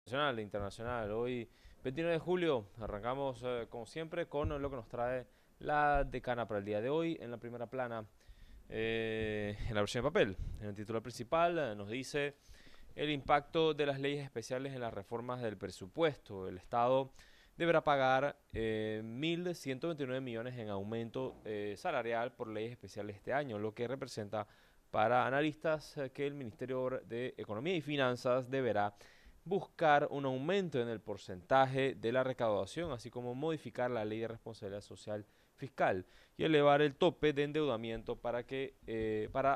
Nacional e internacional. Hoy, 29 de julio, arrancamos como siempre con lo que nos trae la decana para el día de hoy. En la primera plana, en la versión de papel, en el titular principal, nos dice el impacto de las leyes especiales en las reformas del presupuesto. El Estado deberá pagar 1.129 millones en aumento salarial por leyes especiales este año, lo que representa para analistas que el Ministerio de Economía y Finanzas deberá buscar un aumento en el porcentaje de la recaudación, así como modificar la ley de responsabilidad social fiscal y elevar el tope de endeudamiento para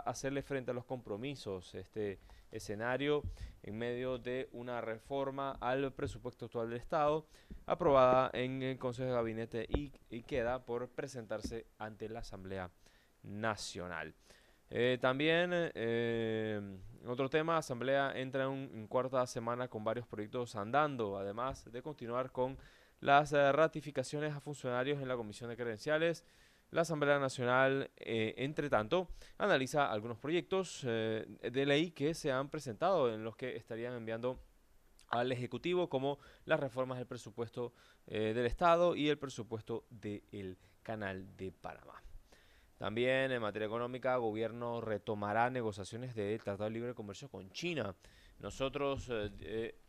hacerle frente a los compromisos. Este escenario en medio de una reforma al presupuesto actual del Estado aprobada en el Consejo de Gabinete y queda por presentarse ante la Asamblea Nacional. También, otro tema, Asamblea entra en cuarta semana con varios proyectos andando, además de continuar con las ratificaciones a funcionarios en la Comisión de Credenciales. La Asamblea Nacional, entre tanto, analiza algunos proyectos de ley que se han presentado en los que estarían enviando al Ejecutivo, como las reformas del presupuesto del Estado y el presupuesto del Canal de Panamá. También en materia económica, el gobierno retomará negociaciones de Tratado de Libre Comercio con China. Nosotros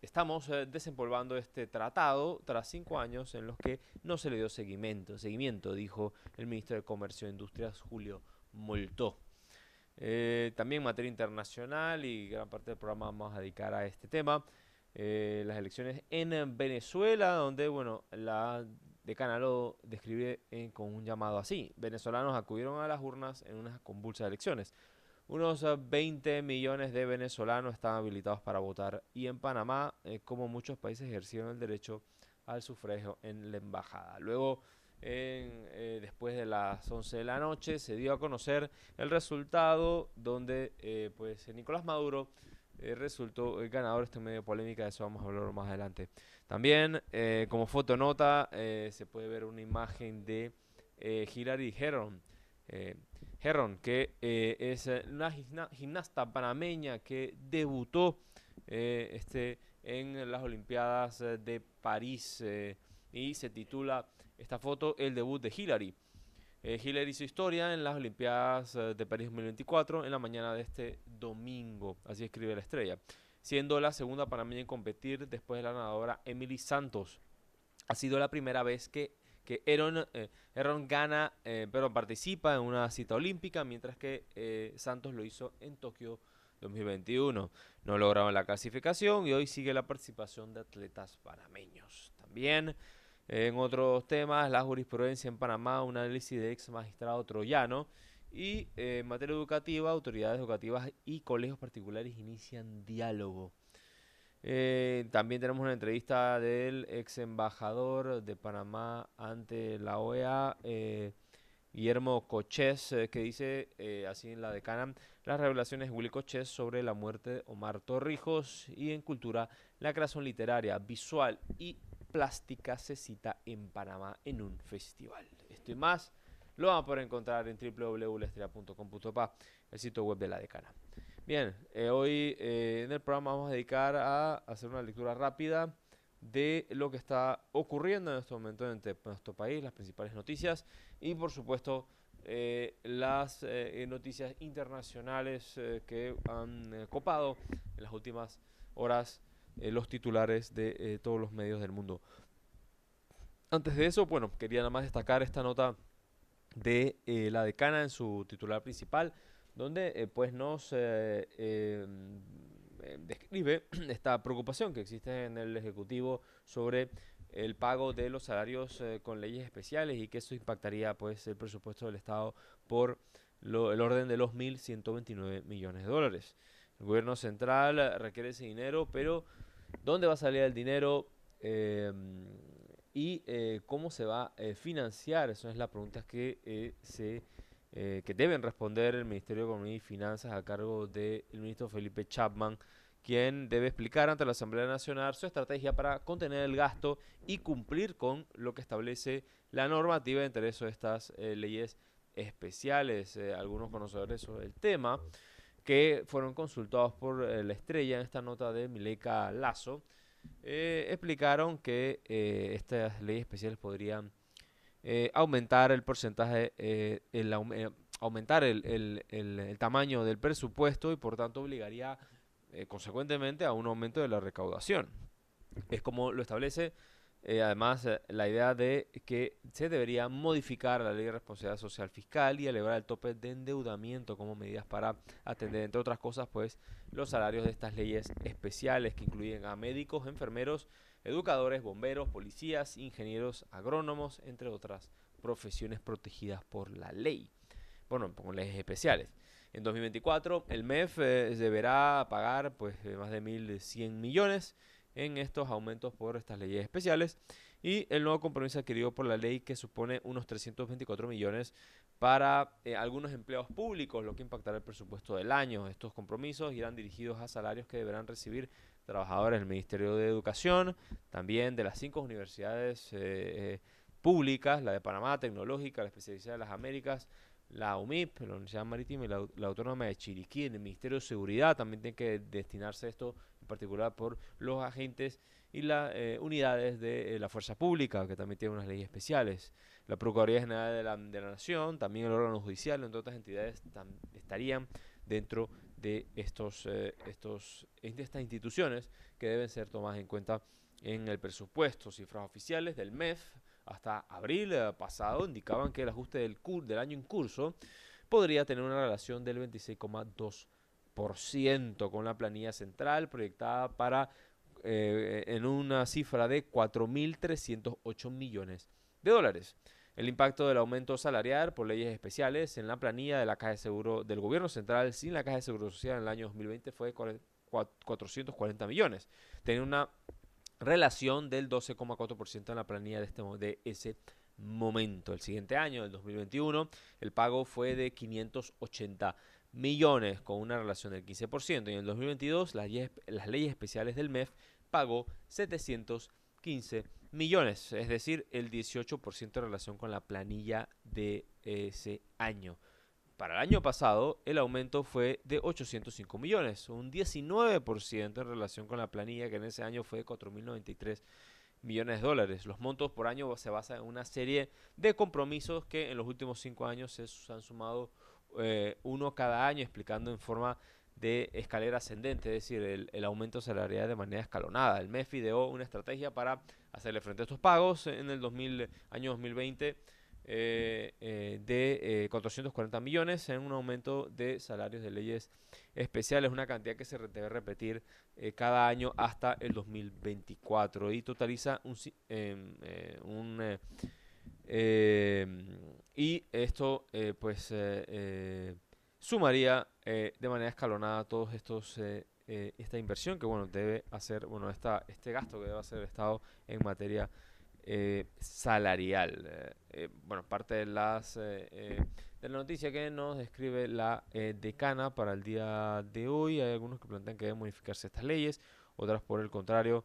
estamos desempolvando este tratado tras 5 años en los que no se le dio seguimiento, dijo el ministro de Comercio e Industrias, Julio Moltó. También en materia internacional, y gran parte del programa vamos a dedicar a este tema, las elecciones en Venezuela, donde, bueno, la decana lo describe con un llamado así: venezolanos acudieron a las urnas en unas convulsas elecciones. Unos 20 millones de venezolanos están habilitados para votar, y en Panamá, como muchos países, ejercieron el derecho al sufragio en la embajada. Luego, después de las 11 de la noche, se dio a conocer el resultado donde pues Nicolás Maduro resultó el ganador. Esto en medio polémica, de eso vamos a hablar más adelante. También, como fotonota, se puede ver una imagen de Hilary eh, Herron, que es una gimnasta panameña que debutó en las Olimpiadas de París, y se titula esta foto El debut de Hilary. Hillary hizo historia en las Olimpiadas de París 2024 en la mañana de este domingo, así escribe la estrella, siendo la segunda panameña en competir después de la nadadora Emily Santos. Ha sido la primera vez que Aaron gana, pero participa en una cita olímpica, mientras que Santos lo hizo en Tokio 2021. No lograron la clasificación y hoy sigue la participación de atletas panameños. También, en otros temas, la jurisprudencia en Panamá, un análisis de ex magistrado troyano. Y en materia educativa, autoridades educativas y colegios particulares inician diálogo. También tenemos una entrevista del ex embajador de Panamá ante la OEA, Guillermo Cochés, que dice así en la decana: las revelaciones de Willy Cochés sobre la muerte de Omar Torrijos. Y en cultura, la creación literaria, visual y plástica se cita en Panamá en un festival. Esto y más lo van a poder encontrar en www.lestria.com.pa, el sitio web de la decana. Bien, hoy en el programa vamos a dedicar a hacer una lectura rápida de lo que está ocurriendo en este momento en nuestro país, las principales noticias y, por supuesto, las noticias internacionales que han copado en las últimas horas los titulares de todos los medios del mundo. Antes de eso, bueno, quería nada más destacar esta nota de la decana en su titular principal, donde pues nos describe esta preocupación que existe en el Ejecutivo sobre el pago de los salarios con leyes especiales, y que eso impactaría pues el presupuesto del Estado por el orden de los 1.129 millones de dólares. El gobierno central requiere ese dinero, pero ¿dónde va a salir el dinero? Y cómo se va a financiar. Esa es la pregunta que deben responder el Ministerio de Economía y Finanzas, a cargo del ministro Felipe Chapman, quien debe explicar ante la Asamblea Nacional su estrategia para contener el gasto y cumplir con lo que establece la normativa, entre eso estas leyes especiales. Algunos conocedores sobre el tema, que fueron consultados por la estrella en esta nota de Mileika Lazo, explicaron que estas leyes especiales podrían aumentar el porcentaje, aumentar el tamaño del presupuesto y por tanto obligaría consecuentemente a un aumento de la recaudación. Es como lo establece además la idea de que se debería modificar la ley de responsabilidad social fiscal y elevar el tope de endeudamiento como medidas para atender, entre otras cosas, pues los salarios de estas leyes especiales que incluyen a médicos, enfermeros, educadores, bomberos, policías, ingenieros, agrónomos, entre otras profesiones protegidas por la ley. Bueno, con leyes especiales. En 2024 el MEF deberá pagar pues más de 1.100 millones en estos aumentos por estas leyes especiales y el nuevo compromiso adquirido por la ley que supone unos 324 millones para algunos empleados públicos, lo que impactará el presupuesto del año. Estos compromisos irán dirigidos a salarios que deberán recibir trabajadores del Ministerio de Educación, también de las 5 universidades públicas, la de Panamá, Tecnológica, la Especializada de las Américas, la UMIP, la Universidad Marítima y la Autónoma de Chiriquí. En el Ministerio de Seguridad también tiene que destinarse esto en particular por los agentes y las unidades de la Fuerza Pública, que también tiene unas leyes especiales. La Procuraduría General de la Nación, también el órgano judicial, entre otras entidades, estarían dentro de estas instituciones que deben ser tomadas en cuenta en el presupuesto. Cifras oficiales del MEF hasta abril pasado indicaban que el ajuste del año en curso podría tener una relación del 26,2% con la planilla central proyectada para en una cifra de 4.308 millones de dólares. El impacto del aumento salarial por leyes especiales en la planilla de la Caja de Seguro del Gobierno Central sin la Caja de Seguro Social en el año 2020 fue de 440 millones. Tenía una relación del 12,4% en la planilla de ese momento. El siguiente año, el 2021, el pago fue de 580 millones con una relación del 15%. Y en el 2022, las leyes especiales del MEF pagó 715 millones, es decir, el 18% en relación con la planilla de ese año. Para el año pasado, el aumento fue de 805 millones, un 19% en relación con la planilla que en ese año fue de 4.093 millones de dólares. Los montos por año se basan en una serie de compromisos que en los últimos 5 años se han sumado uno cada año, explicando en forma de escalera ascendente, es decir, el aumento salarial de manera escalonada. El MEF ideó una estrategia para hacerle frente a estos pagos en el año 2020 de 440 millones en un aumento de salarios de leyes especiales, una cantidad que se debe repetir cada año hasta el 2024 y totaliza y esto sumaría de manera escalonada todos estos esta inversión que bueno debe hacer este gasto que debe hacer el Estado en materia salarial. Bueno, parte de de la noticia que nos describe la decana para el día de hoy. Hay algunos que plantean que deben modificarse estas leyes, otras por el contrario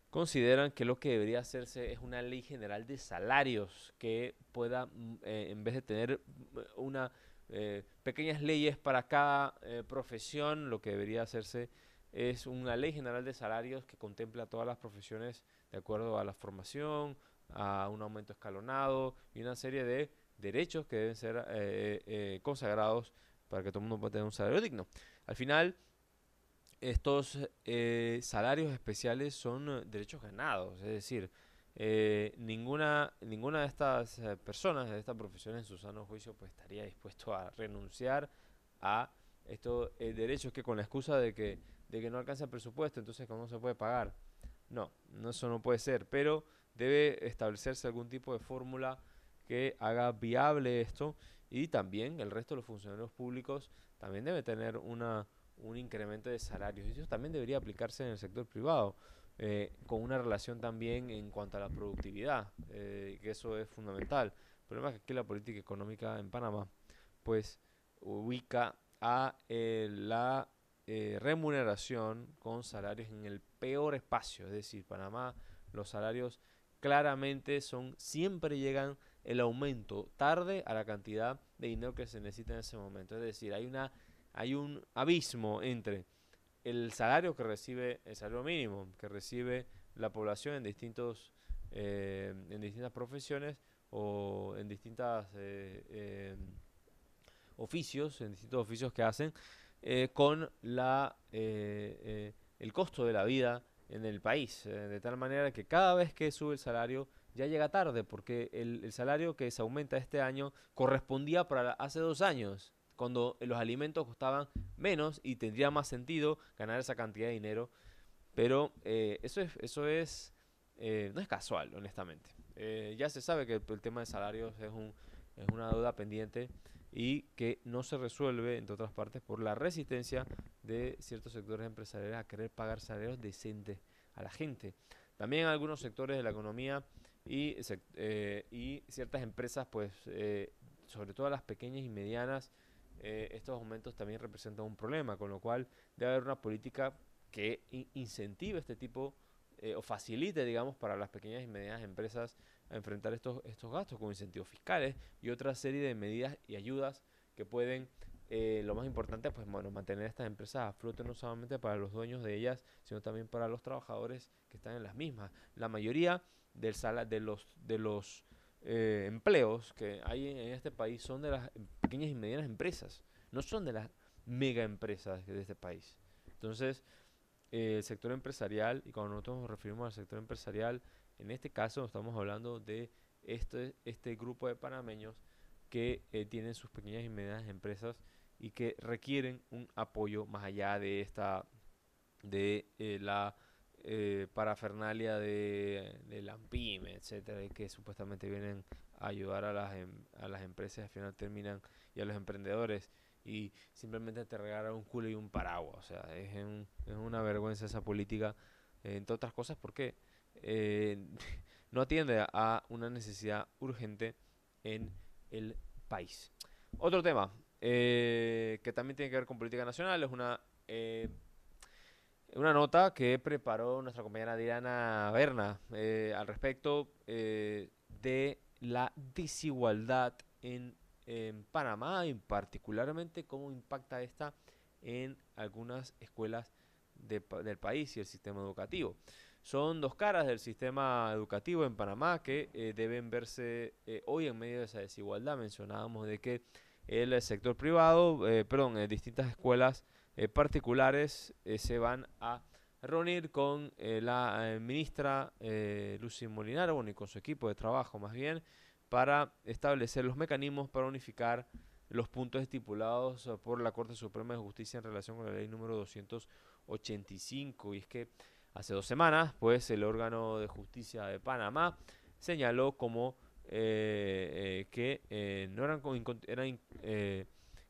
consideran que lo que debería hacerse es una ley general de salarios que pueda, en vez de tener una pequeñas leyes para cada profesión, lo que debería hacerse es una ley general de salarios que contempla todas las profesiones de acuerdo a la formación, a un aumento escalonado y una serie de derechos que deben ser consagrados para que todo el mundo pueda tener un salario digno. Al final, estos salarios especiales son derechos ganados, es decir, ninguna de estas personas de esta profesión en su sano juicio pues estaría dispuesto a renunciar a estos derechos que con la excusa de que no alcanza el presupuesto, entonces ¿cómo se puede pagar? No, eso no puede ser, pero debe establecerse algún tipo de fórmula que haga viable esto y también el resto de los funcionarios públicos también debe tener un incremento de salarios. Y eso también debería aplicarse en el sector privado, con una relación también en cuanto a la productividad, que eso es fundamental. El problema es que aquí la política económica en Panamá pues ubica a la remuneración con salarios en el peor espacio, es decir, Panamá los salarios claramente siempre llegan el aumento tarde a la cantidad de dinero que se necesita en ese momento, es decir, hay un abismo entre el salario que recibe, el salario mínimo que recibe la población en distintas profesiones o en distintas oficios, en distintos oficios que hacen, con el costo de la vida en el país, de tal manera que cada vez que sube el salario ya llega tarde, porque el salario que se aumenta este año correspondía para hace 2 años, cuando los alimentos costaban menos y tendría más sentido ganar esa cantidad de dinero, pero no es casual, honestamente. Ya se sabe que el tema de salarios es una deuda pendiente y que no se resuelve, entre otras partes, por la resistencia de ciertos sectores empresariales a querer pagar salarios decentes a la gente. También algunos sectores de la economía y ciertas empresas, pues, sobre todo las pequeñas y medianas, estos aumentos también representan un problema, con lo cual debe haber una política que incentive este tipo o facilite, digamos, para las pequeñas y medianas empresas a enfrentar estos gastos con incentivos fiscales y otra serie de medidas y ayudas que pueden, lo más importante, pues bueno, mantener estas empresas a flote no solamente para los dueños de ellas, sino también para los trabajadores que están en las mismas. La mayoría de los empleos que hay en este país son de las pequeñas y medianas empresas, no son de las mega empresas de este país. Entonces, el sector empresarial, y cuando nosotros nos referimos al sector empresarial, en este caso estamos hablando de este grupo de panameños que tienen sus pequeñas y medianas empresas y que requieren un apoyo más allá de la parafernalia de la PYME, etcétera, y que supuestamente vienen a ayudar a las empresas y al final terminan, y a los emprendedores, y simplemente te regalan un culo y un paraguas. O sea, es una vergüenza esa política, entre otras cosas porque eh, no atiende a una necesidad urgente en el país. Otro tema que también tiene que ver con política nacional es una nota que preparó nuestra compañera Diana Berna al respecto de la desigualdad en Panamá y particularmente cómo impacta esta en algunas escuelas del país y el sistema educativo. Son dos caras del sistema educativo en Panamá que deben verse hoy en medio de esa desigualdad. Mencionábamos de que el sector privado, distintas escuelas particulares se van a reunir con la ministra Lucy Molinaro, bueno, y con su equipo de trabajo más bien, para establecer los mecanismos para unificar los puntos estipulados por la Corte Suprema de Justicia en relación con la ley número 285. Y es que hace 2 semanas, pues, el órgano de justicia de Panamá señaló como que no eran,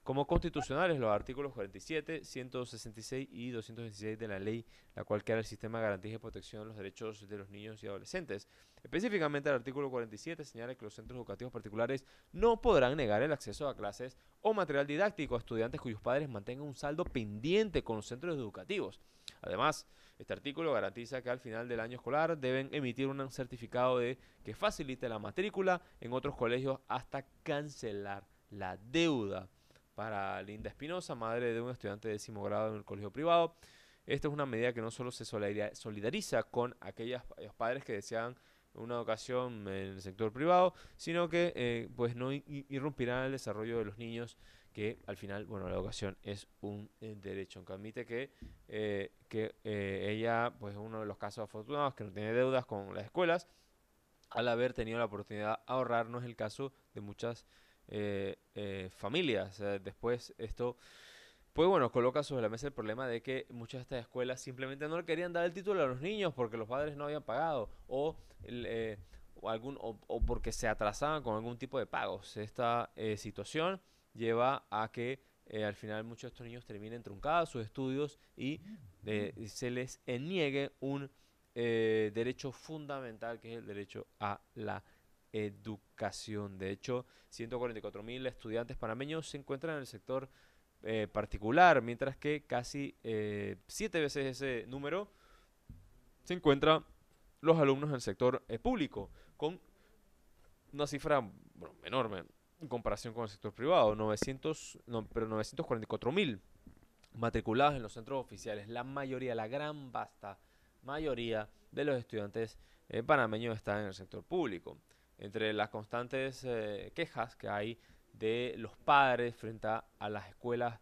como constitucionales los artículos 47, 166 y 226 de la ley, la cual crea el sistema de garantía y protección de los derechos de los niños y adolescentes. Específicamente, el artículo 47 señala que los centros educativos particulares no podrán negar el acceso a clases o material didáctico a estudiantes cuyos padres mantengan un saldo pendiente con los centros educativos. Además, este artículo garantiza que al final del año escolar deben emitir un certificado que facilite la matrícula en otros colegios hasta cancelar la deuda. Para Linda Espinosa, madre de un estudiante de 10º grado en el colegio privado, esta es una medida que no solo se solidariza con aquellos padres que desean una educación en el sector privado, sino que pues no irrumpirá en el desarrollo de los niños, que al final, bueno, la educación es un derecho, aunque admite que ella, pues, es uno de los casos afortunados que no tiene deudas con las escuelas al haber tenido la oportunidad de ahorrar. No es el caso de muchas familias. Después esto, pues bueno, coloca sobre la mesa el problema de que muchas de estas escuelas simplemente no le querían dar el título a los niños porque los padres no habían pagado o porque se atrasaban con algún tipo de pagos. Esta situación lleva a que al final muchos de estos niños terminen truncados sus estudios y se les niegue un derecho fundamental, que es el derecho a la educación. De hecho, 144.000 estudiantes panameños se encuentran en el sector particular, mientras que casi 7 veces ese número se encuentran los alumnos en el sector público, con una cifra, bueno, enorme en comparación con el sector privado, 944.000 matriculados en los centros oficiales. La mayoría, la gran vasta mayoría de los estudiantes panameños están en el sector público. Entre las constantes quejas que hay de los padres frente a las escuelas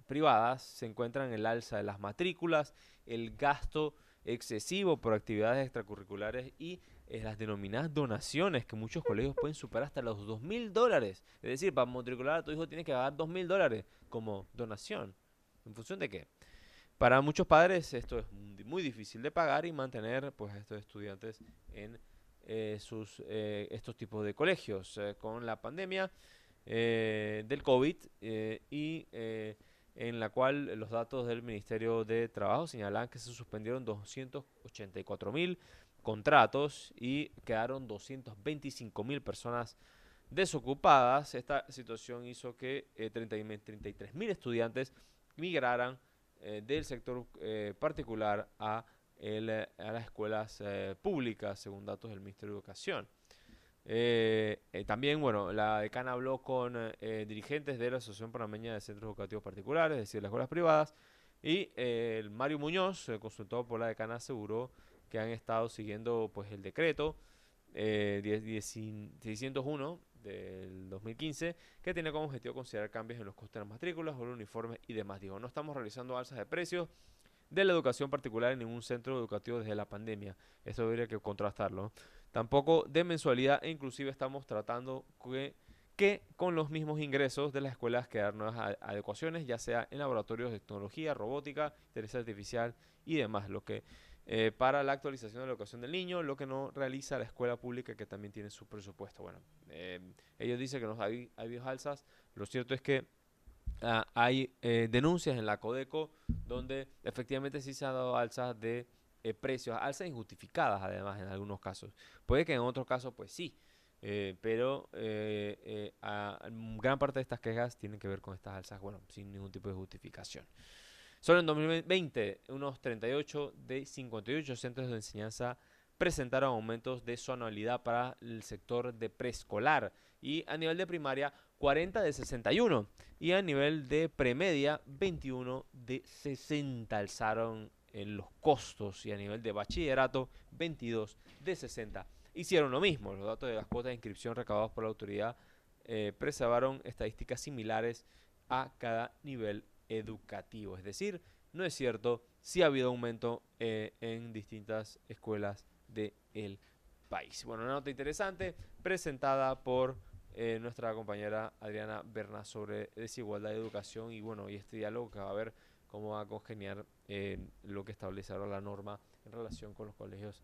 privadas se encuentran el alza de las matrículas, el gasto excesivo por actividades extracurriculares y las denominadas donaciones, que muchos colegios pueden superar hasta los $2000. Es decir, para matricular a tu hijo tienes que pagar $2000 como donación. ¿En función de qué? Para muchos padres esto es muy difícil de pagar y mantener pues, a estos estudiantes en estos tipos de colegios. Con la pandemia del COVID en la cual los datos del Ministerio de Trabajo señalan que se suspendieron 284.000 contratos y quedaron 225.000 personas desocupadas. Esta situación hizo que 33.000 estudiantes migraran del sector particular a las escuelas públicas, según datos del Ministerio de Educación. También, bueno, la decana habló con dirigentes de la Asociación Panameña de Centros Educativos Particulares, es decir, las escuelas privadas, y el Mario Muñoz, consultado por la decana, aseguró que han estado siguiendo pues el decreto 601 del 2015, que tiene como objetivo considerar cambios en los costes de las matrículas, o los uniformes y demás. Digo, no estamos realizando alzas de precios de la educación particular en ningún centro educativo desde la pandemia. Eso habría que contrastarlo, ¿no? Tampoco de mensualidad, e inclusive estamos tratando que con los mismos ingresos de las escuelas crear nuevas adecuaciones, ya sea en laboratorios de tecnología, robótica, inteligencia artificial y demás, lo que para la actualización de la educación del niño, lo que no realiza la escuela pública, que también tiene su presupuesto. Bueno, ellos dicen que no hay habido alzas. Lo cierto es que hay denuncias en la Codeco donde efectivamente sí se han dado alzas de precios, alzas injustificadas además en algunos casos. Puede que en otros casos pues sí, pero gran parte de estas quejas tienen que ver con estas alzas, bueno, sin ningún tipo de justificación. Solo en 2020, unos 38 de 58 centros de enseñanza presentaron aumentos de su anualidad para el sector de preescolar, y a nivel de primaria 40 de 61, y a nivel de premedia 21 de 60 alzaron en los costos, y a nivel de bachillerato 22 de 60 hicieron lo mismo. Los datos de las cuotas de inscripción recabados por la autoridad preservaron estadísticas similares a cada nivel educativo. Es decir, no es cierto, sí ha habido aumento en distintas escuelas del país. Bueno, una nota interesante presentada por nuestra compañera Adriana Berna sobre desigualdad de educación, y bueno, y este diálogo que va a ver cómo va a congeniar lo que establece ahora la norma en relación con los colegios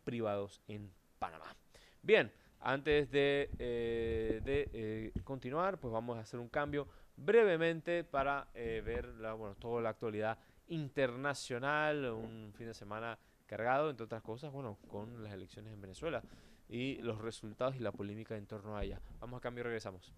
privados en Panamá. Bien, antes de continuar, pues vamos a hacer un cambio brevemente para ver toda la actualidad internacional, un fin de semana cargado, entre otras cosas, bueno, con las elecciones en Venezuela y los resultados y la polémica en torno a ella. Vamos a cambio y regresamos.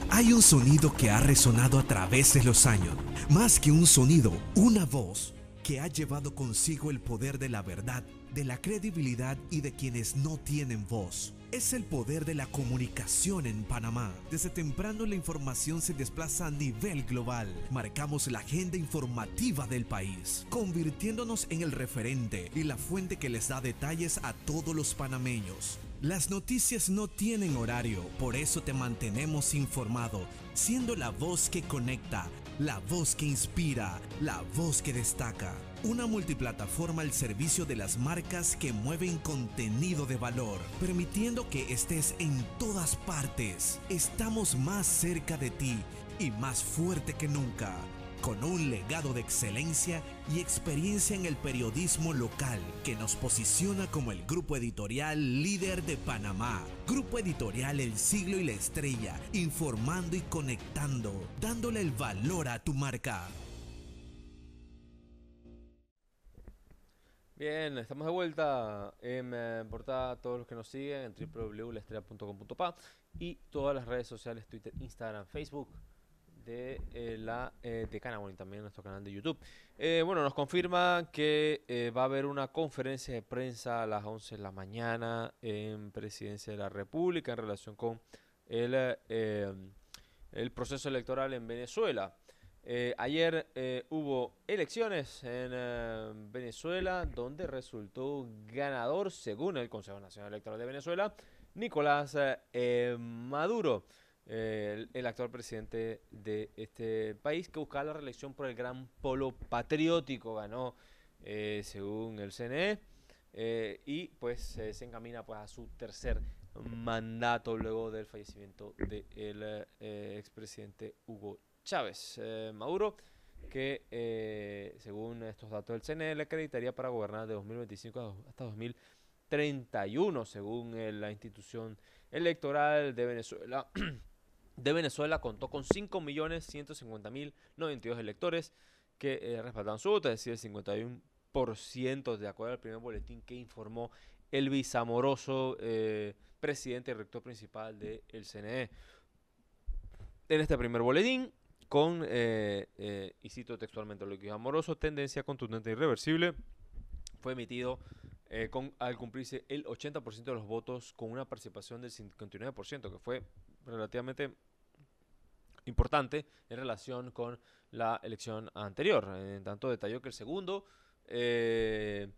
Hay un sonido que ha resonado a través de los años, más que un sonido, una voz que ha llevado consigo el poder de la verdad, de la credibilidad y de quienes no tienen voz. Es el poder de la comunicación en Panamá. Desde temprano la información se desplaza a nivel global. Marcamos la agenda informativa del país, convirtiéndonos en el referente y la fuente que les da detalles a todos los panameños. Las noticias no tienen horario, por eso te mantenemos informado, siendo la voz que conecta, la voz que inspira, la voz que destaca. Una multiplataforma al servicio de las marcas que mueven contenido de valor, permitiendo que estés en todas partes. Estamos más cerca de ti y más fuerte que nunca, con un legado de excelencia y experiencia en el periodismo local que nos posiciona como el grupo editorial líder de Panamá. Grupo editorial El Siglo y la Estrella, informando y conectando, dándole el valor a tu marca. Bien, estamos de vuelta en portada a todos los que nos siguen en www.laestrella.com.pa y todas las redes sociales, Twitter, Instagram, Facebook, de la Decana, bueno, y también en nuestro canal de YouTube. Bueno, nos confirma que va a haber una conferencia de prensa a las 11 de la mañana en Presidencia de la República en relación con el proceso electoral en Venezuela. Ayer hubo elecciones en Venezuela donde resultó ganador, según el Consejo Nacional Electoral de Venezuela, Nicolás Maduro, el actual presidente de este país que buscaba la reelección por el gran polo patriótico. Ganó, según el CNE, y pues se encamina pues a su tercer mandato luego del fallecimiento del expresidente Hugo Chávez. Maduro, que según estos datos del CNE le acreditaría para gobernar de 2025 hasta 2031, según la institución electoral de Venezuela. De Venezuela contó con 5.150.092 electores que respaldaron su voto, es decir, el 51% de acuerdo al primer boletín que informó el Amoroso, presidente y rector principal del CNE. En este primer boletín, y cito textualmente lo que dijo Amoroso, tendencia contundente e irreversible, fue emitido al cumplirse el 80% de los votos con una participación del 59%, que fue relativamente importante en relación con la elección anterior. En tanto detalló que el segundo en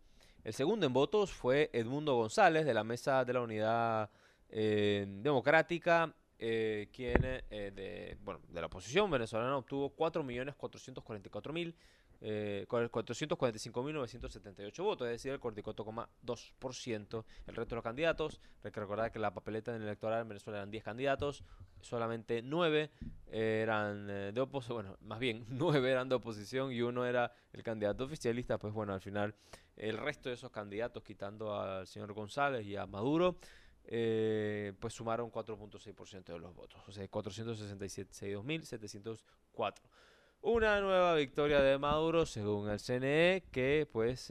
votos fue Edmundo González de la Mesa de la Unidad Democrática, quien de la oposición venezolana obtuvo 4.445.978 votos, es decir, el 44,2%. El resto de los candidatos, hay que recordar que la papeleta en el electoral en Venezuela eran 10 candidatos, solamente 9 eran de oposición, bueno, más bien 9 eran de oposición y uno era el candidato oficialista. Pues bueno, al final el resto de esos candidatos, quitando al señor González y a Maduro, pues sumaron 4.6% de los votos, o sea, 462.704. Una nueva victoria de Maduro, según el CNE, que pues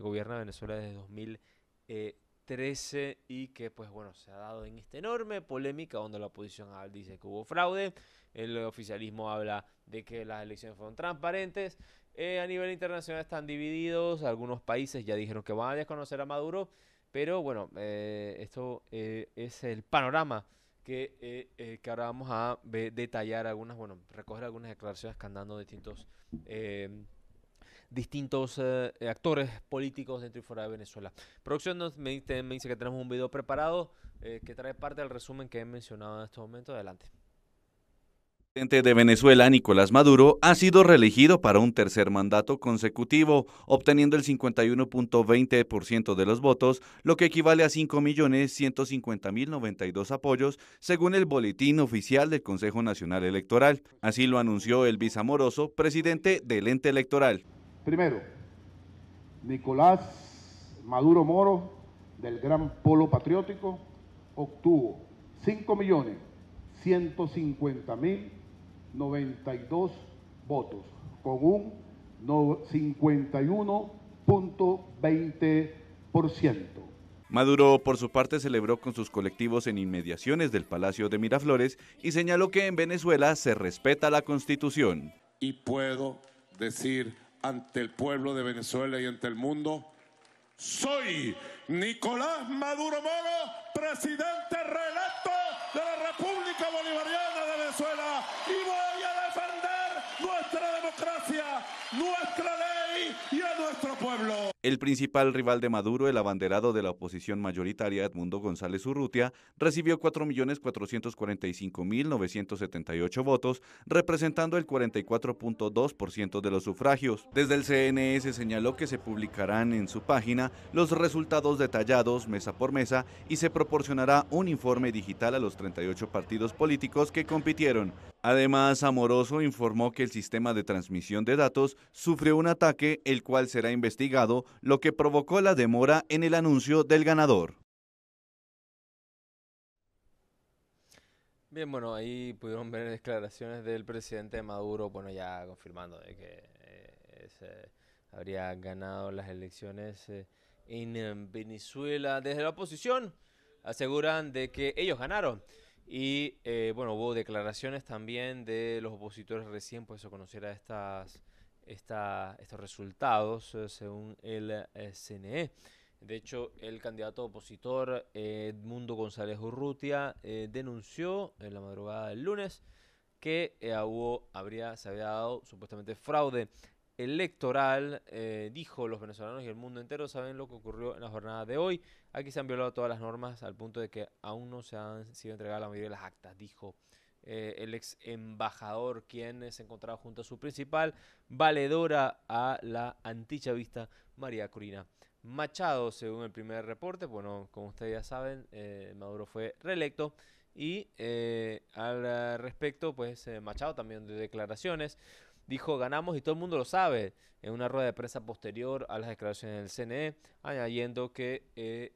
gobierna Venezuela desde 2013 y que pues bueno, se ha dado en esta enorme polémica donde la oposición dice que hubo fraude, el oficialismo habla de que las elecciones fueron transparentes. A nivel internacional están divididos, algunos países ya dijeron que van a desconocer a Maduro, pero bueno, esto es el panorama que ahora vamos a detallar recoger algunas declaraciones que han dado distintos actores políticos dentro y fuera de Venezuela. Producción me dice que tenemos un video preparado que trae parte del resumen que he mencionado en este momento. Adelante. El presidente de Venezuela, Nicolás Maduro, ha sido reelegido para un tercer mandato consecutivo, obteniendo el 51.20% de los votos, lo que equivale a 5.150.092 apoyos, según el boletín oficial del Consejo Nacional Electoral. Así lo anunció el Amoroso, presidente del ente electoral. Primero, Nicolás Maduro Moro, del Gran Polo Patriótico, obtuvo 5.150.092 votos, con un 51.20%. Maduro, por su parte, celebró con sus colectivos en inmediaciones del Palacio de Miraflores y señaló que en Venezuela se respeta la Constitución. Y puedo decir ante el pueblo de Venezuela y ante el mundo: soy Nicolás Maduro Moro, presidente reelecto de la República Bolivariana de Venezuela, y voy a defender nuestra democracia, nuestra ley y a nuestro pueblo. El principal rival de Maduro, el abanderado de la oposición mayoritaria, Edmundo González Urrutia, recibió 4.445.978 votos, representando el 44.2% de los sufragios. Desde el CNE se señaló que se publicarán en su página los resultados detallados mesa por mesa y se proporcionará un informe digital a los 38 partidos políticos que compitieron. Además, Amoroso informó que el sistema de transmisión de datos sufrió un ataque, el cual será investigado, lo que provocó la demora en el anuncio del ganador. Bien, bueno, ahí pudieron ver declaraciones del presidente Maduro, bueno, ya confirmando de que habría ganado las elecciones en Venezuela. Desde la oposición aseguran de que ellos ganaron Y bueno, hubo declaraciones también de los opositores recién, pues se conociera estos resultados según el CNE. De hecho, el candidato opositor Edmundo González Urrutia denunció en la madrugada del lunes que se había dado supuestamente fraude electoral. Dijo: los venezolanos y el mundo entero saben lo que ocurrió en la jornada de hoy. Aquí se han violado todas las normas al punto de que aún no se han sido entregadas la mayoría de las actas, dijo el ex embajador, quien se encontraba junto a su principal valedora, a la antichavista María Corina Machado. Según el primer reporte, bueno, como ustedes ya saben, Maduro fue reelecto. Y al respecto, pues Machado también dio declaraciones. Dijo: ganamos y todo el mundo lo sabe, en una rueda de prensa posterior a las declaraciones del CNE, añadiendo que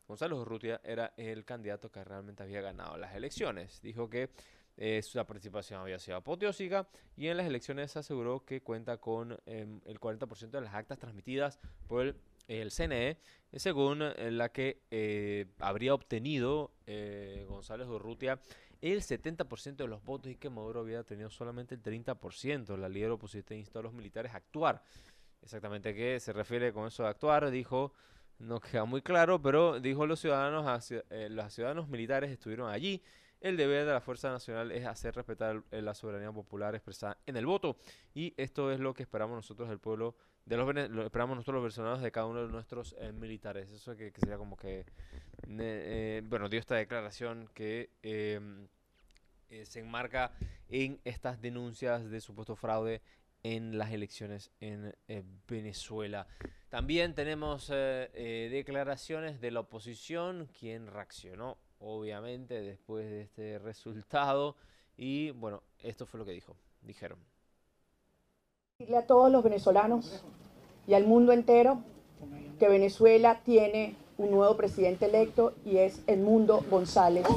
González Urrutia, era el candidato que realmente había ganado las elecciones. Dijo que su participación había sido apoteósica y en las elecciones aseguró que cuenta con el 40% de las actas transmitidas por el CNE, según la que habría obtenido González Urrutia el 70% de los votos y que Maduro había tenido solamente el 30%. La líder opositora instó a los militares a actuar. Exactamente a qué se refiere con eso de actuar, dijo, no queda muy claro, pero dijo: los ciudadanos militares estuvieron allí. El deber de la Fuerza Nacional es hacer respetar la soberanía popular expresada en el voto. Y esto es lo que esperamos nosotros, el pueblo, lo esperamos nosotros los venezolanos, de cada uno de nuestros militares. Eso que sería como que, bueno, dio esta declaración que se enmarca en estas denuncias de supuesto fraude en las elecciones en Venezuela. También tenemos declaraciones de la oposición, quien reaccionó obviamente después de este resultado. Y bueno, esto fue lo que dijeron. Decirle a todos los venezolanos y al mundo entero que Venezuela tiene un nuevo presidente electo y es Edmundo González.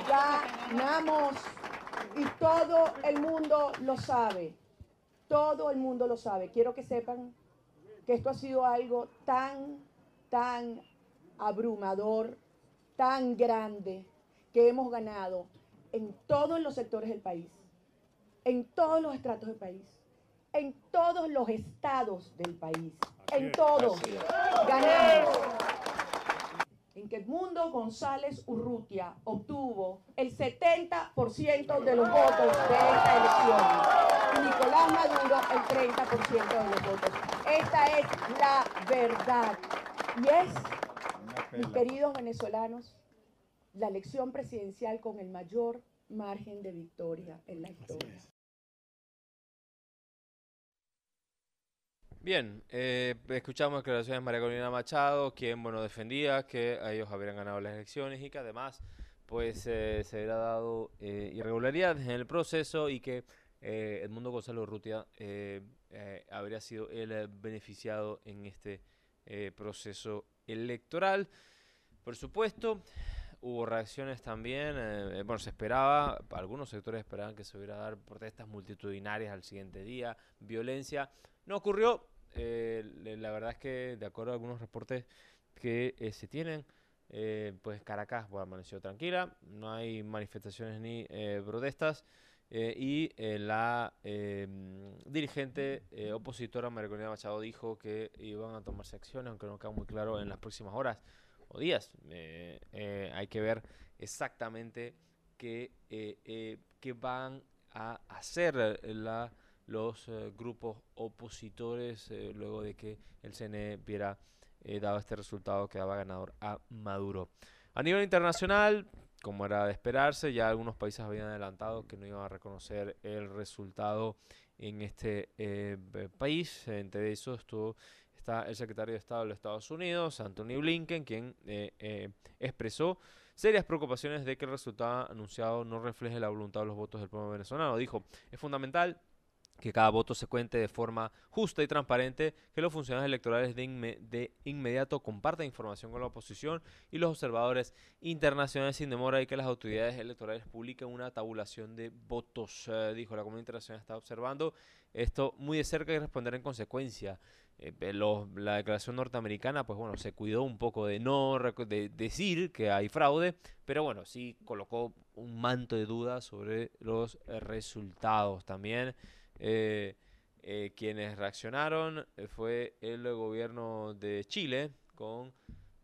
Ganamos y todo el mundo lo sabe. Todo el mundo lo sabe. Quiero que sepan que esto ha sido algo tan abrumador, tan grande, que hemos ganado en todos los sectores del país, en todos los estratos del país, en todos los estados del país, en todos ganamos. En que Edmundo González Urrutia obtuvo el 70% de los votos de esta elección y Nicolás Maduro el 30% de los votos. Esta es la verdad y es, mis queridos venezolanos, la elección presidencial con el mayor margen de victoria en la historia. Bien, escuchamos declaraciones de María Corina Machado, quien, bueno, defendía que ellos habrían ganado las elecciones y que además, pues, se hubiera dado irregularidades en el proceso y que Edmundo González Urrutia habría sido el beneficiado en este proceso electoral. Por supuesto, hubo reacciones también. Bueno, se esperaba, algunos sectores esperaban que se hubiera dar protestas multitudinarias al siguiente día, violencia. No ocurrió. La verdad es que, de acuerdo a algunos reportes que se tienen, pues Caracas, bueno, amaneció tranquila, no hay manifestaciones ni protestas, y la dirigente opositora María Corina Machado dijo que iban a tomarse acciones, aunque no queda muy claro en las próximas horas o días. Hay que ver exactamente qué van a hacer los grupos opositores luego de que el CNE hubiera dado este resultado que daba ganador a Maduro. A nivel internacional, como era de esperarse, ya algunos países habían adelantado que no iban a reconocer el resultado en este país. Entre esos está el secretario de Estado de los Estados Unidos, Anthony Blinken, quien expresó serias preocupaciones de que el resultado anunciado no refleje la voluntad de los votos del pueblo venezolano. Dijo: es fundamental que cada voto se cuente de forma justa y transparente, que los funcionarios electorales de inmediato compartan información con la oposición y los observadores internacionales sin demora, y que las autoridades electorales publiquen una tabulación de votos. Dijo: la comunidad internacional está observando esto muy de cerca y responder en consecuencia. la declaración norteamericana, pues bueno, se cuidó un poco de no de decir que hay fraude, pero bueno, sí colocó un manto de dudas sobre los resultados también. Quienes reaccionaron fue el gobierno de Chile con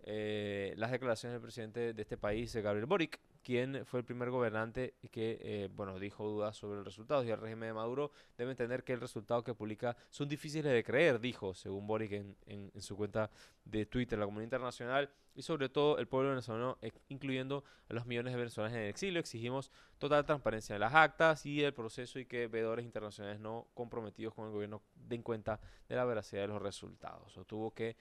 las declaraciones del presidente de este país, Gabriel Boric, quien fue el primer gobernante que bueno, dijo dudas sobre el resultado. Y el régimen de Maduro debe entender que el resultado que publica son difíciles de creer, dijo, según Boric en su cuenta de Twitter. La comunidad internacional y sobre todo el pueblo venezolano, incluyendo a los millones de venezolanos en el exilio, exigimos total transparencia en las actas y el proceso, y que veedores internacionales no comprometidos con el gobierno den cuenta de la veracidad de los resultados. Sostuvo que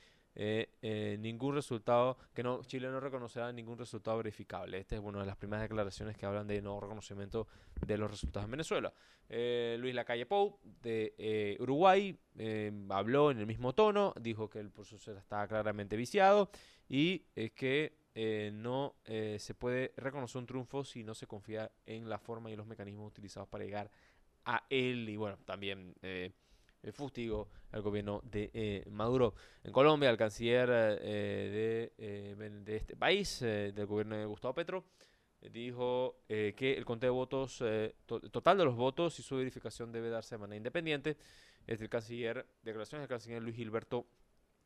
ningún resultado, que no, Chile no reconocerá ningún resultado verificable. Esta es una de las primeras declaraciones que hablan de no reconocimiento de los resultados en Venezuela. Luis Lacalle Pou, de Uruguay, habló en el mismo tono, dijo que el proceso estaba claramente viciado y que no se puede reconocer un triunfo si no se confía en la forma y los mecanismos utilizados para llegar a él. Y bueno, también fustigo al gobierno de Maduro. En Colombia, el canciller de este país, del gobierno de Gustavo Petro, dijo que el conteo de votos, total de los votos y su verificación debe darse de manera independiente. Es el canciller, declaraciones del canciller Luis Gilberto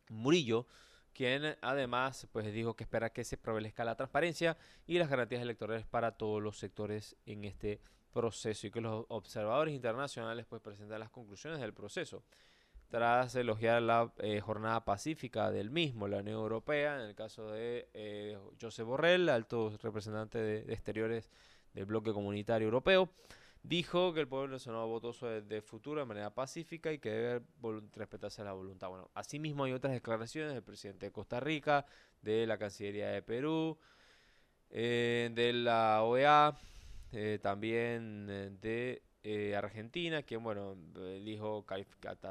Murillo, quien además pues dijo que espera que se prevalezca la transparencia y las garantías electorales para todos los sectores en este proceso, y que los observadores internacionales pues presentan las conclusiones del proceso. Tras elogiar la jornada pacífica del mismo, la Unión Europea, en el caso de Josep Borrell, alto representante de exteriores del bloque comunitario europeo, dijo que el pueblo venezolano votó de futuro de manera pacífica y que debe respetarse la voluntad. Bueno, asimismo hay otras declaraciones del presidente de Costa Rica, de la Cancillería de Perú, de la OEA, también de Argentina, quien bueno, dijo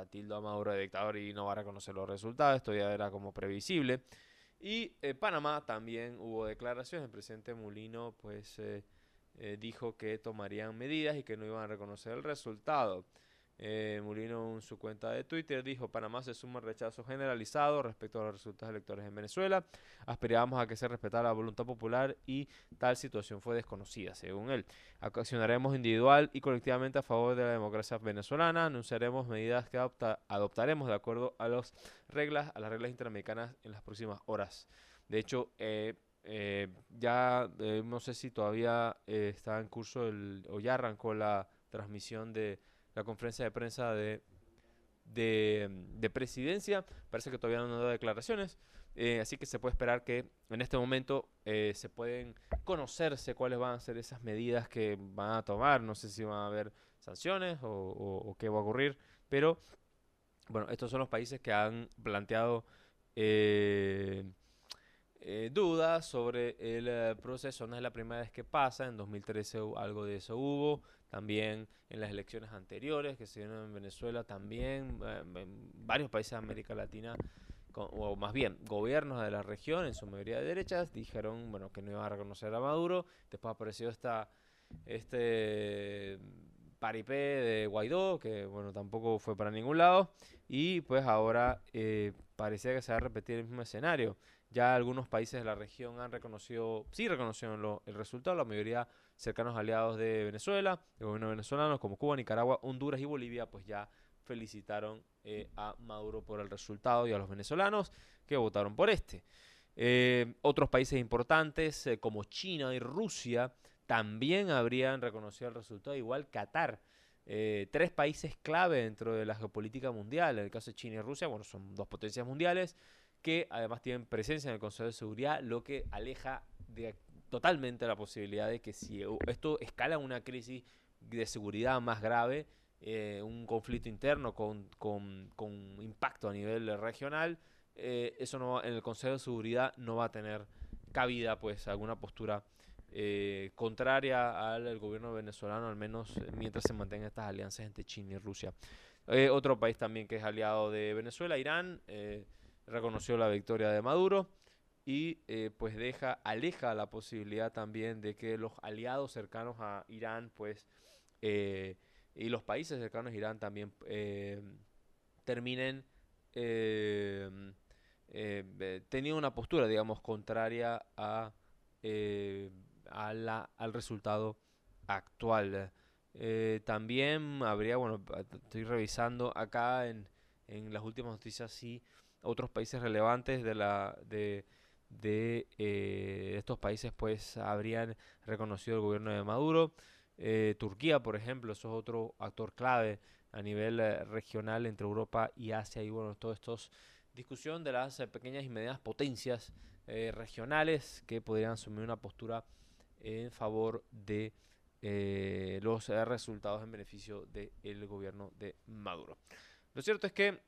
tildó a Maduro de dictador y no va a reconocer los resultados. Esto ya era como previsible. Y Panamá también hubo declaraciones. El presidente Mulino pues dijo que tomarían medidas y que no iban a reconocer el resultado. Mulino en su cuenta de Twitter dijo: Panamá se suma al rechazo generalizado respecto a los resultados electorales en Venezuela. Aspirábamos a que se respetara la voluntad popular y tal situación fue desconocida, según él. Accionaremos individual y colectivamente a favor de la democracia venezolana. Anunciaremos medidas que adoptaremos de acuerdo a las reglas interamericanas en las próximas horas. De hecho, ya no sé si todavía está en curso o ya arrancó la transmisión de la conferencia de prensa de presidencia. Parece que todavía no han dado declaraciones, así que se puede esperar que en este momento se pueden conocerse cuáles van a ser esas medidas que van a tomar. No sé si van a haber sanciones o qué va a ocurrir, pero bueno, estos son los países que han planteado dudas sobre el proceso. No es la primera vez que pasa. En 2013 algo de eso hubo. También en las elecciones anteriores que se dieron en Venezuela, también en varios países de América Latina, o más bien gobiernos de la región, en su mayoría de derechas, dijeron bueno, que no iban a reconocer a Maduro. Después apareció este paripé de Guaidó, que bueno, tampoco fue para ningún lado, y pues ahora parecía que se va a repetir el mismo escenario. Ya algunos países de la región han reconocido, sí reconocieron el resultado, la mayoría cercanos aliados de Venezuela, el gobierno venezolano, como Cuba, Nicaragua, Honduras y Bolivia, pues ya felicitaron a Maduro por el resultado y a los venezolanos que votaron por este. Otros países importantes como China y Rusia también habrían reconocido el resultado, igual Qatar. 3 países clave dentro de la geopolítica mundial. En el caso de China y Rusia, bueno, son 2 potencias mundiales que además tienen presencia en el Consejo de Seguridad, lo que aleja totalmente la posibilidad de que si esto escala una crisis de seguridad más grave, un conflicto interno con impacto a nivel regional, eso no, en el Consejo de Seguridad no va a tener cabida pues alguna postura contraria al gobierno venezolano, al menos mientras se mantengan estas alianzas entre China y Rusia. Otro país también que es aliado de Venezuela, Irán, reconoció la victoria de Maduro y pues aleja la posibilidad también de que los aliados cercanos a Irán pues y los países cercanos a Irán también terminen tenía una postura, digamos, contraria al resultado actual. También habría, bueno, estoy revisando acá en las últimas noticias si otros países relevantes de estos países pues habrían reconocido el gobierno de Maduro. Turquía, por ejemplo, eso es otro actor clave a nivel regional entre Europa y Asia, y bueno, todos estos discusión de las pequeñas y medianas potencias regionales que podrían asumir una postura en favor de los resultados en beneficio del gobierno de Maduro. Lo cierto es que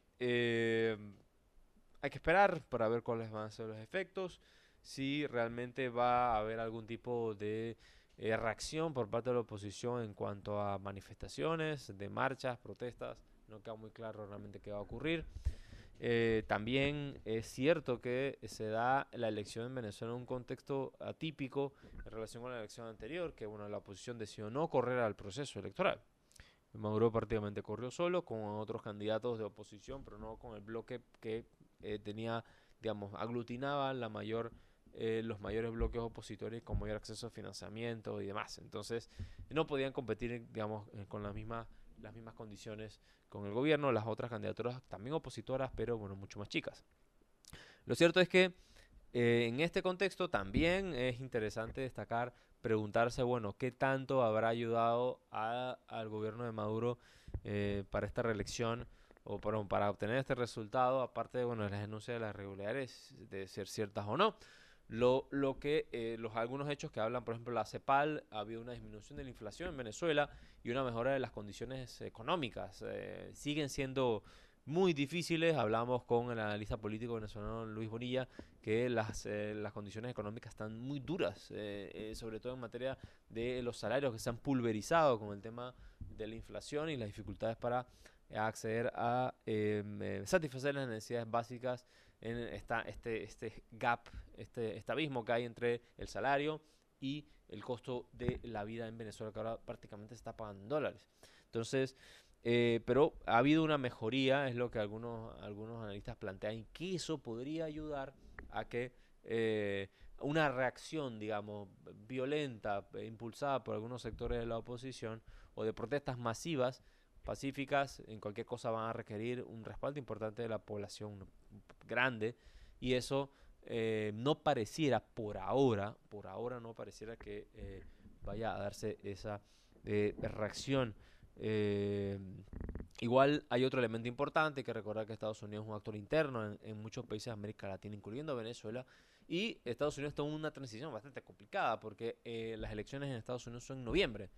hay que esperar para ver cuáles van a ser los efectos, si realmente va a haber algún tipo de reacción por parte de la oposición en cuanto a manifestaciones, de marchas, protestas. No queda muy claro realmente qué va a ocurrir. También es cierto que se da la elección en Venezuela en un contexto atípico en relación con la elección anterior, que bueno, la oposición decidió no correr al proceso electoral. Maduro prácticamente corrió solo con otros candidatos de oposición, pero no con el bloque que tenía, digamos, aglutinaba los mayores bloques opositores con mayor acceso a financiamiento y demás. Entonces, no podían competir, digamos, con las mismas condiciones con el gobierno, las otras candidaturas también opositoras, pero bueno, mucho más chicas. Lo cierto es que en este contexto también es interesante destacar, preguntarse, bueno, ¿qué tanto habrá ayudado al gobierno de Maduro para esta reelección o para obtener este resultado, aparte de, bueno, de las denuncias de las irregularidades, de ser ciertas o no? Algunos hechos que hablan, por ejemplo, la CEPAL, ha habido una disminución de la inflación en Venezuela y una mejora de las condiciones económicas. Siguen siendo muy difíciles. Hablamos con el analista político venezolano Luis Bonilla que las condiciones económicas están muy duras, sobre todo en materia de los salarios que se han pulverizado con el tema de la inflación y las dificultades para acceder a satisfacer las necesidades básicas en este gap, este abismo que hay entre el salario y el costo de la vida en Venezuela, que ahora prácticamente se está pagando en dólares. Entonces, pero ha habido una mejoría, es lo que algunos analistas plantean, y que eso podría ayudar a que una reacción, digamos, violenta, impulsada por algunos sectores de la oposición, o de protestas masivas, pacíficas, en cualquier cosa van a requerir un respaldo importante de la población grande, y eso no pareciera por ahora no pareciera que vaya a darse esa reacción. Igual hay otro elemento importante, que recordar que Estados Unidos es un actor interno en muchos países de América Latina, incluyendo Venezuela, y Estados Unidos está en una transición bastante complicada, porque las elecciones en Estados Unidos son en noviembre.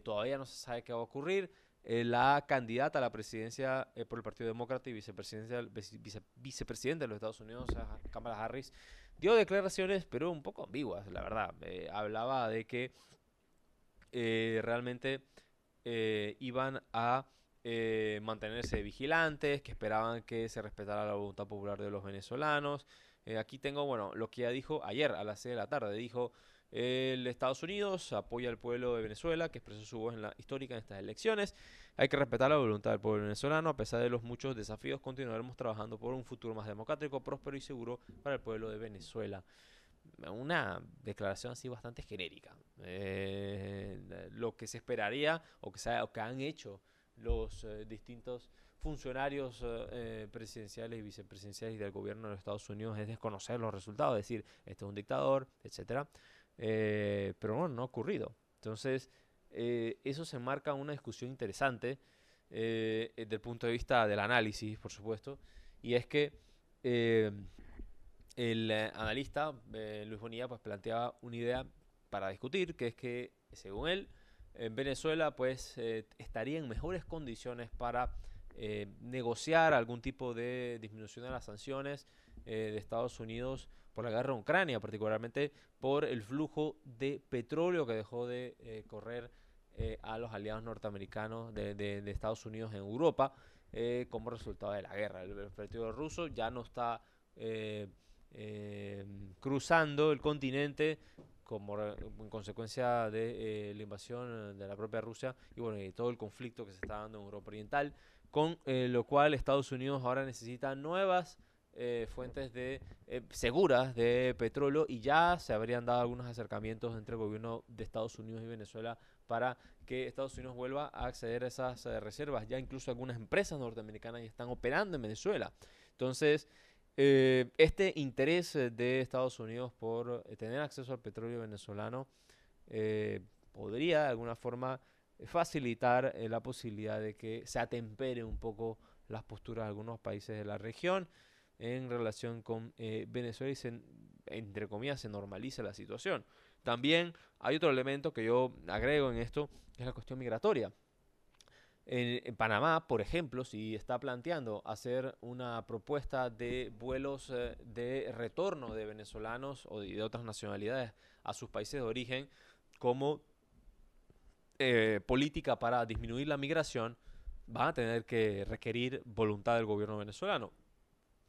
Todavía no se sabe qué va a ocurrir. La candidata a la presidencia por el Partido Demócrata y vicepresidenta de los Estados Unidos, Kamala Harris, dio declaraciones, pero un poco ambiguas, la verdad. Hablaba de que realmente iban a mantenerse vigilantes, que esperaban que se respetara la voluntad popular de los venezolanos. Aquí tengo, bueno, lo que ella dijo ayer a las 6 de la tarde. Dijo: el Estados Unidos apoya al pueblo de Venezuela, que expresó su voz histórica en estas elecciones. Hay que respetar la voluntad del pueblo venezolano. A pesar de los muchos desafíos, continuaremos trabajando por un futuro más democrático, próspero y seguro para el pueblo de Venezuela. Una declaración así bastante genérica. Lo que se esperaría o que han hecho los distintos funcionarios presidenciales y vicepresidenciales del gobierno de los Estados Unidos es desconocer los resultados, decir, este es un dictador, etcétera. Pero bueno, no ha ocurrido. Entonces, eso se marca una discusión interesante desde el punto de vista del análisis, por supuesto, y es que el analista Luis Bonilla pues planteaba una idea para discutir, que es que, según él, en Venezuela pues estaría en mejores condiciones para negociar algún tipo de disminución de las sanciones de Estados Unidos por la guerra en Ucrania, particularmente por el flujo de petróleo que dejó de correr a los aliados norteamericanos de Estados Unidos en Europa como resultado de la guerra. El petróleo ruso ya no está cruzando el continente en consecuencia de la invasión de la propia Rusia y bueno, y todo el conflicto que se está dando en Europa Oriental, con lo cual Estados Unidos ahora necesita nuevas fuentes seguras de petróleo, y ya se habrían dado algunos acercamientos entre el gobierno de Estados Unidos y Venezuela para que Estados Unidos vuelva a acceder a esas reservas. Ya incluso algunas empresas norteamericanas ya están operando en Venezuela. Entonces, este interés de Estados Unidos por tener acceso al petróleo venezolano podría de alguna forma facilitar la posibilidad de que se atempere un poco las posturas de algunos países de la región en relación con Venezuela, y entre comillas se normalice la situación. También hay otro elemento que yo agrego en esto, que es la cuestión migratoria. En Panamá, por ejemplo, si está planteando hacer una propuesta de vuelos de retorno de venezolanos o de otras nacionalidades a sus países de origen como política para disminuir la migración, van a tener que requerir voluntad del gobierno venezolano.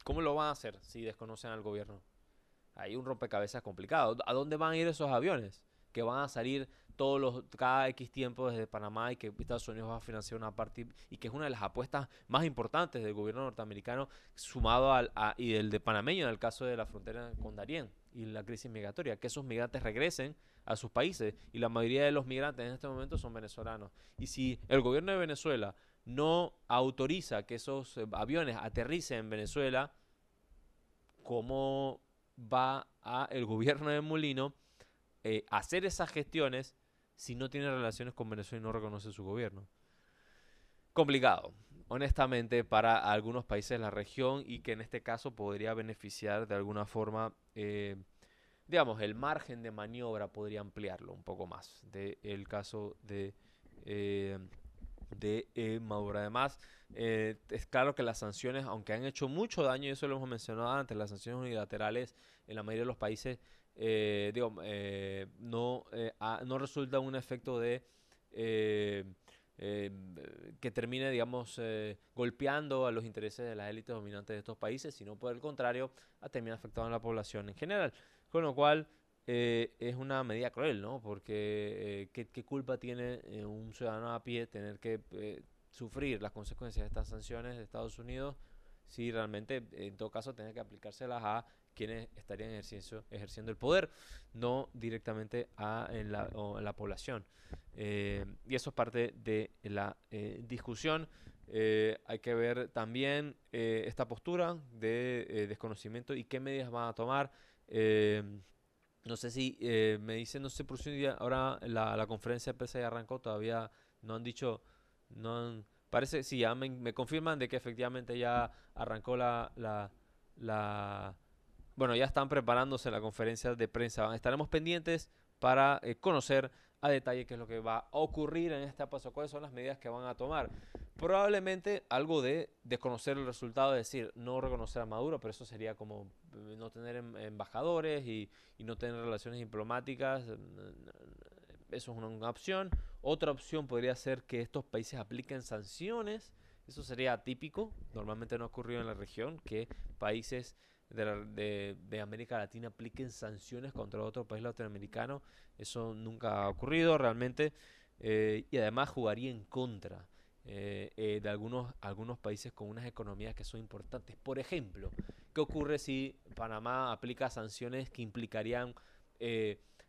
¿Cómo lo van a hacer si desconocen al gobierno? Hay un rompecabezas complicado. ¿A dónde van a ir esos aviones? Que van a salir cada X tiempo desde Panamá, y que Estados Unidos va a financiar una parte, y que es una de las apuestas más importantes del gobierno norteamericano, sumado y del de panameño en el caso de la frontera con Darién y la crisis migratoria, que esos migrantes regresen a sus países, y la mayoría de los migrantes en este momento son venezolanos. Y si el gobierno de Venezuela no autoriza que esos aviones aterricen en Venezuela, ¿cómo va el gobierno de Molino hacer esas gestiones si no tiene relaciones con Venezuela y no reconoce su gobierno? Complicado, honestamente, para algunos países de la región, y que en este caso podría beneficiar de alguna forma, digamos, el margen de maniobra podría ampliarlo un poco más del caso de Maduro. Además, es claro que las sanciones, aunque han hecho mucho daño, y eso lo hemos mencionado antes, las sanciones unilaterales en la mayoría de los países no resulta un efecto de que termine, digamos, golpeando a los intereses de las élites dominantes de estos países, sino por el contrario, termina afectando a la población en general. Con lo cual, es una medida cruel, ¿no? Porque ¿qué culpa tiene un ciudadano a pie tener que sufrir las consecuencias de estas sanciones de Estados Unidos, si realmente, en todo caso, tiene que aplicárselas a quienes estarían ejerciendo el poder, no directamente en la población? Y eso es parte de la discusión. Hay que ver también esta postura de desconocimiento y qué medidas van a tomar. No sé si me dicen, no sé por si ahora la conferencia de prensa ya arrancó, todavía no han dicho, parece, sí, ya me confirman de que efectivamente ya arrancó bueno, ya están preparándose la conferencia de prensa. Estaremos pendientes para conocer a detalle qué es lo que va a ocurrir en este paso, cuáles son las medidas que van a tomar. Probablemente algo de desconocer el resultado, es decir, no reconocer a Maduro, pero eso sería como no tener embajadores y no tener relaciones diplomáticas. Eso es una opción. Otra opción podría ser que estos países apliquen sanciones. Eso sería atípico. Normalmente no ha ocurrido en la región que países de América Latina apliquen sanciones contra otro país latinoamericano. Eso nunca ha ocurrido realmente, y además jugaría en contra de algunos países con unas economías que son importantes. Por ejemplo, ¿qué ocurre si Panamá aplica sanciones que implicarían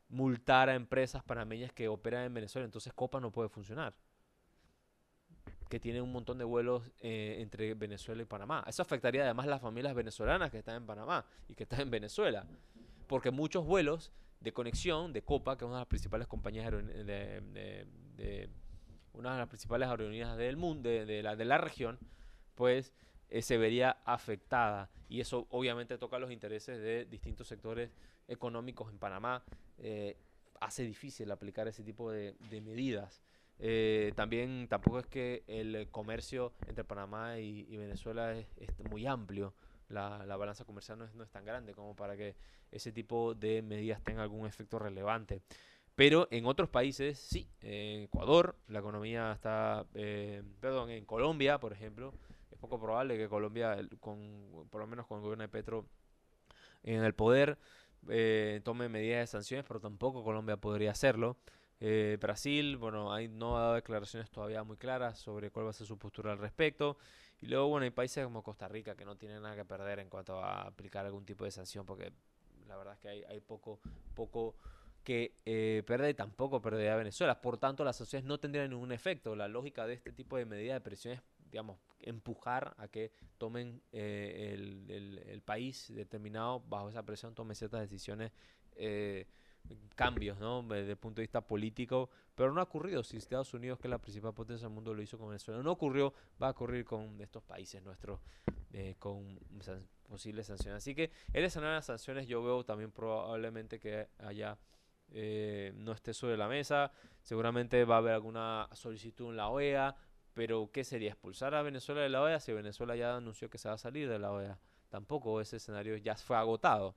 multar a empresas panameñas que operan en Venezuela? Entonces Copa no puede funcionar, que tiene un montón de vuelos entre Venezuela y Panamá. Eso afectaría además a las familias venezolanas que están en Panamá y que están en Venezuela, porque muchos vuelos de conexión de Copa, que es una de las principales compañías una de las principales aerolíneas del mundo, de la región, pues se vería afectada, y eso obviamente toca los intereses de distintos sectores económicos en Panamá. Hace difícil aplicar ese tipo de medidas. También tampoco es que el comercio entre Panamá y Venezuela es muy amplio. La balanza comercial no es tan grande como para que ese tipo de medidas tengan algún efecto relevante. Pero en otros países, sí. En Ecuador, la economía está... en Colombia, por ejemplo, es poco probable que Colombia, por lo menos con el gobierno de Petro en el poder, tome medidas de sanciones, pero tampoco Colombia podría hacerlo. Brasil, bueno, no ha dado declaraciones todavía muy claras sobre cuál va a ser su postura al respecto. Y luego, bueno, hay países como Costa Rica que no tienen nada que perder en cuanto a aplicar algún tipo de sanción, porque la verdad es que hay poco que perder y tampoco perdería Venezuela. Por tanto, las sanciones no tendrían ningún efecto. La lógica de este tipo de medidas de presión es, digamos, empujar a que tomen el país determinado bajo esa presión, tome ciertas decisiones, cambios, ¿no? Desde el punto de vista político, pero no ha ocurrido. Si Estados Unidos, que es la principal potencia del mundo, lo hizo con Venezuela, no ocurrió, va a ocurrir con estos países nuestros, con posibles sanciones. Así que el escenario de las sanciones yo veo también probablemente que haya no esté sobre la mesa. Seguramente va a haber alguna solicitud en la OEA, pero ¿qué sería? ¿Expulsar a Venezuela de la OEA si Venezuela ya anunció que se va a salir de la OEA? Tampoco, ese escenario ya fue agotado.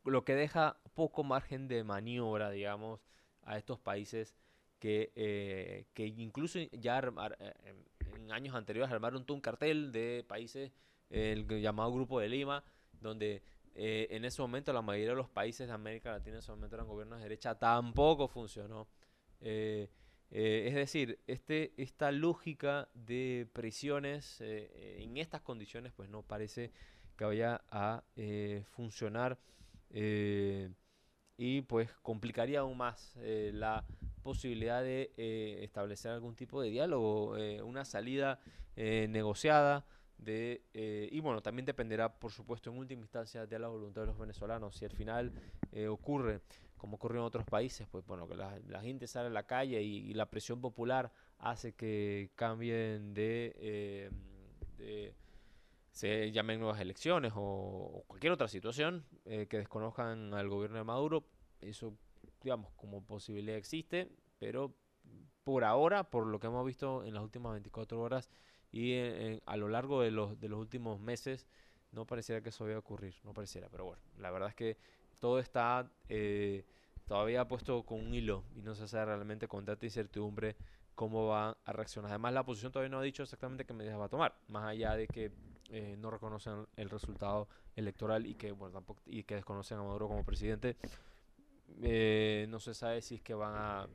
Lo que deja poco margen de maniobra, digamos, a estos países que incluso ya en años anteriores armaron todo un cartel de países, el llamado Grupo de Lima, donde en ese momento la mayoría de los países de América Latina en ese momento eran gobiernos de derecha, tampoco funcionó. Es decir, esta lógica de prisiones en estas condiciones pues no parece que vaya a funcionar, y pues complicaría aún más la posibilidad de establecer algún tipo de diálogo, una salida negociada y bueno, también dependerá por supuesto en última instancia de la voluntad de los venezolanos. Si al final ocurre como ocurrió en otros países, pues bueno, que la gente sale a la calle y la presión popular hace que cambien se llamen nuevas elecciones o cualquier otra situación que desconozcan al gobierno de Maduro. Eso, digamos, como posibilidad existe, pero por ahora, por lo que hemos visto en las últimas 24 horas y a lo largo de los últimos meses, no pareciera que eso vaya a ocurrir, no pareciera, pero bueno, la verdad es que todo está todavía puesto con un hilo y no se sabe realmente con tanta incertidumbre cómo va a reaccionar. Además, la oposición todavía no ha dicho exactamente qué medidas va a tomar, más allá de que no reconocen el resultado electoral y que, bueno, tampoco, y que desconocen a Maduro como presidente. No se sabe si es que van a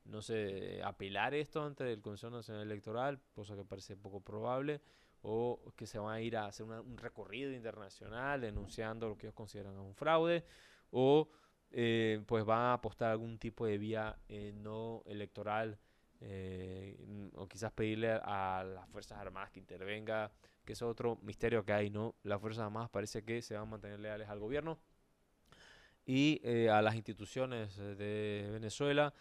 no sé, apelar esto ante el Consejo Nacional Electoral, cosa que parece poco probable, o que se van a ir a hacer un recorrido internacional denunciando lo que ellos consideran un fraude, o pues van a apostar algún tipo de vía no electoral, o quizás pedirle a las Fuerzas Armadas que intervenga, que es otro misterio que hay, ¿no? Las Fuerzas Armadas parece que se van a mantener leales al gobierno y a las instituciones de Venezuela.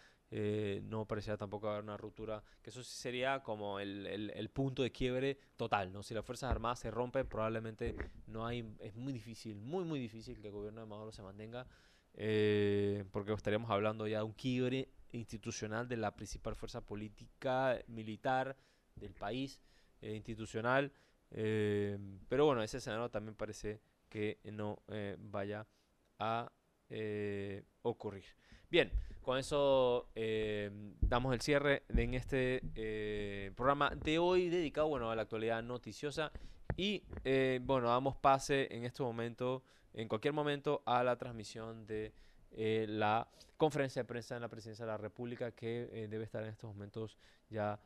No parecía tampoco haber una ruptura, que eso sí sería como el punto de quiebre total, ¿no? Si las Fuerzas Armadas se rompen, probablemente es muy difícil, muy difícil que el gobierno de Maduro se mantenga, porque estaríamos hablando ya de un quiebre institucional de la principal fuerza política, militar del país, institucional, pero bueno, ese escenario también parece que no vaya a ocurrir. Bien, con eso damos el cierre en este programa de hoy dedicado, bueno, a la actualidad noticiosa y bueno, damos pase en este momento, en cualquier momento, a la transmisión de la conferencia de prensa en la Presidencia de la República que debe estar en estos momentos ya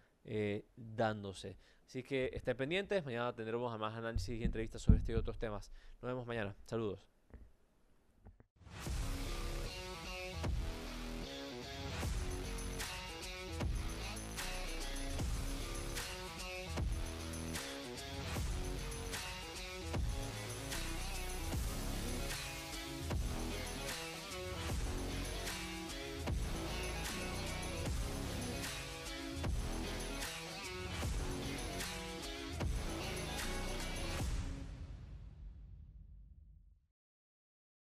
dándose. Así que estén pendientes, mañana tendremos más análisis y entrevistas sobre este y otros temas. Nos vemos mañana. Saludos.